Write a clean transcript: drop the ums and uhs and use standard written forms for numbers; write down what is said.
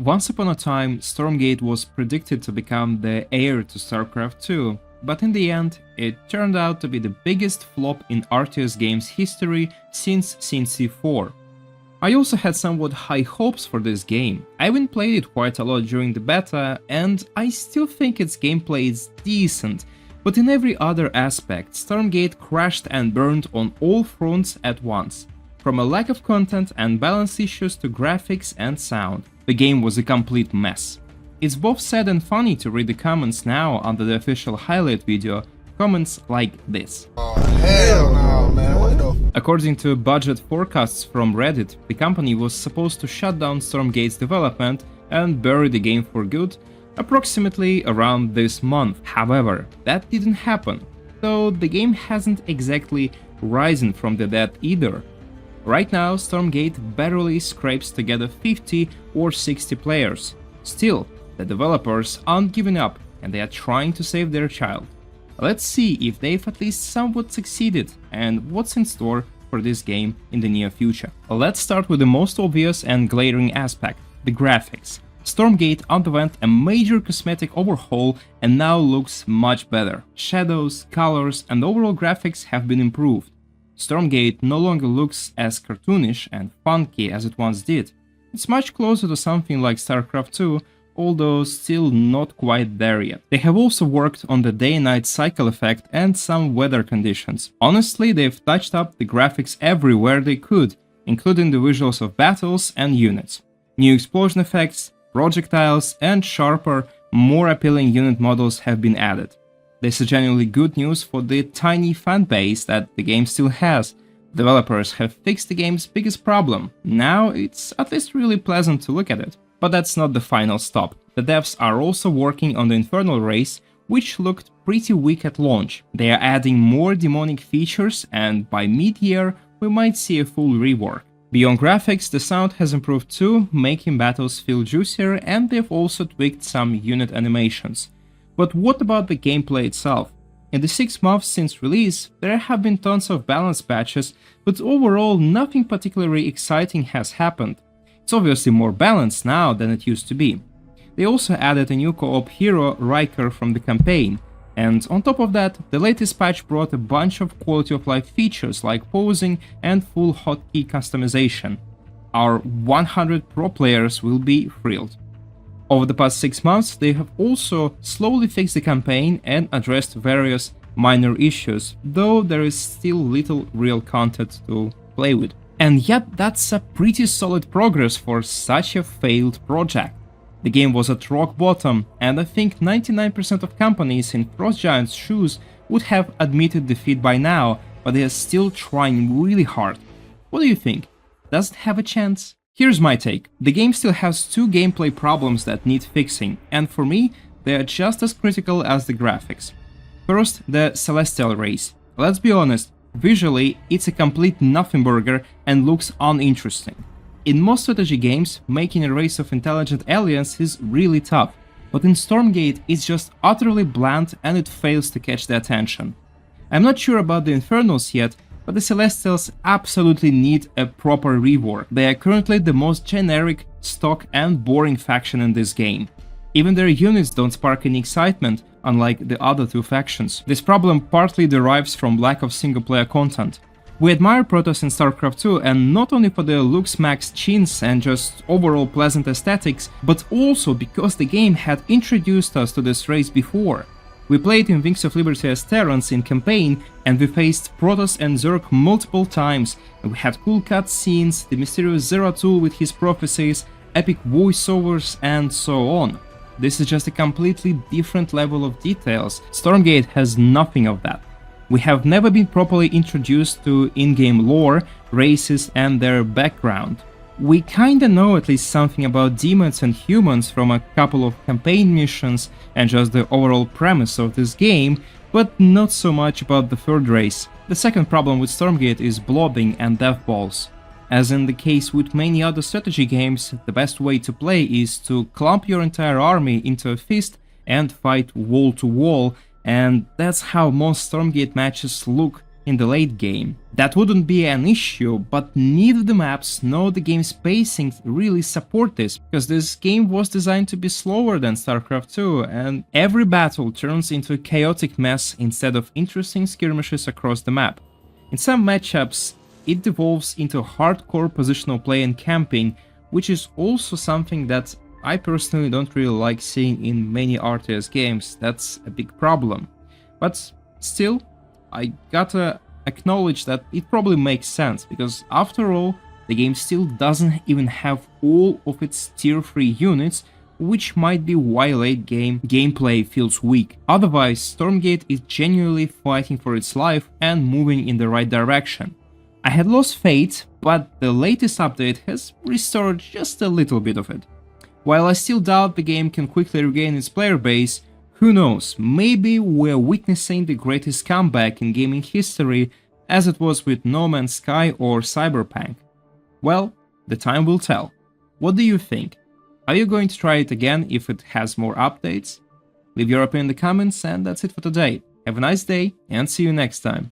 Once upon a time, Stormgate was predicted to become the heir to StarCraft 2, but in the end, it turned out to be the biggest flop in RTS games history since SimCity 4. I also had somewhat high hopes for this game. I even played it quite a lot during the beta, and I still think its gameplay is decent, but in every other aspect, Stormgate crashed and burned on all fronts at once. From a lack of content and balance issues to graphics and sound, the game was a complete mess. It's both sad and funny to read the comments now under the official highlight video, comments like this. Oh, hell no, man. What the? According to budget forecasts from Reddit, the company was supposed to shut down Stormgate's development and bury the game for good approximately around this month. However, that didn't happen, so the game hasn't exactly risen from the dead either. Right now, Stormgate barely scrapes together 50 or 60 players. Still, the developers aren't giving up and they are trying to save their child. Let's see if they've at least somewhat succeeded and what's in store for this game in the near future. Let's start with the most obvious and glaring aspect, the graphics. Stormgate underwent a major cosmetic overhaul and now looks much better. Shadows, colors and overall graphics have been improved. Stormgate no longer looks as cartoonish and funky as it once did. It's much closer to something like StarCraft 2, although still not quite there yet. They have also worked on the day and night cycle effect and some weather conditions. Honestly, they've touched up the graphics everywhere they could, including the visuals of battles and units. New explosion effects, projectiles, and sharper, more appealing unit models have been added. This is genuinely good news for the tiny fanbase that the game still has. Developers have fixed the game's biggest problem. Now it's at least really pleasant to look at it. But that's not the final stop. The devs are also working on the Infernal race, which looked pretty weak at launch. They are adding more demonic features, and by mid-year we might see a full rework. Beyond graphics, the sound has improved too, making battles feel juicier, and they've also tweaked some unit animations. But what about the gameplay itself? In the 6 months since release, there have been tons of balance patches, but overall nothing particularly exciting has happened. It's obviously more balanced now than it used to be. They also added a new co-op hero, Riker, from the campaign, and on top of that, the latest patch brought a bunch of quality of life features like posing and full hotkey customization. Our 100 pro players will be thrilled. Over the past 6 months, they have also slowly fixed the campaign and addressed various minor issues, though there is still little real content to play with. And yet that's a pretty solid progress for such a failed project. The game was at rock bottom, and I think 99% of companies in Frost Giant's shoes would have admitted defeat by now, but they are still trying really hard. What do you think? Does it have a chance? Here's my take. The game still has 2 gameplay problems that need fixing, and for me, they are just as critical as the graphics. First, the Celestial race. Let's be honest, visually, it's a complete nothing burger and looks uninteresting. In most strategy games, making a race of intelligent aliens is really tough, but in Stormgate it's just utterly bland and it fails to catch the attention. I'm not sure about the Infernals yet, but the Celestials absolutely need a proper rework. They are currently the most generic, stock and boring faction in this game. Even their units don't spark any excitement, unlike the other 2 factions. This problem partly derives from lack of single-player content. We admire Protoss in StarCraft 2, and not only for their looks max chins and just overall pleasant aesthetics, but also because the game had introduced us to this race before. We played in Wings of Liberty as Terrans in campaign, and we faced Protoss and Zerg multiple times, and we had cool cutscenes, the mysterious Zeratul with his prophecies, epic voiceovers, and so on. This is just a completely different level of details. Stormgate has nothing of that. We have never been properly introduced to in-game lore, races, and their background. We kinda know at least something about demons and humans from a couple of campaign missions and just the overall premise of this game, but not so much about the third race. The second problem with Stormgate is blobbing and death balls. As in the case with many other strategy games, the best way to play is to clump your entire army into a fist and fight wall to wall, and that's how most Stormgate matches look in the late game. That wouldn't be an issue, but neither the maps nor the game's pacing really support this, because this game was designed to be slower than StarCraft 2, and every battle turns into a chaotic mess instead of interesting skirmishes across the map. In some matchups, it devolves into hardcore positional play and camping, which is also something that I personally don't really like seeing in many RTS games. That's a big problem. But still, I gotta acknowledge that it probably makes sense, because after all, the game still doesn't even have all of its tier 3 units, which might be why late game gameplay feels weak. Otherwise, Stormgate is genuinely fighting for its life and moving in the right direction. I had lost faith, but the latest update has restored just a little bit of it. While I still doubt the game can quickly regain its player base, who knows, maybe we're witnessing the greatest comeback in gaming history, as it was with No Man's Sky or Cyberpunk. Well, the time will tell. What do you think? Are you going to try it again if it has more updates? Leave your opinion in the comments, and that's it for today. Have a nice day and see you next time.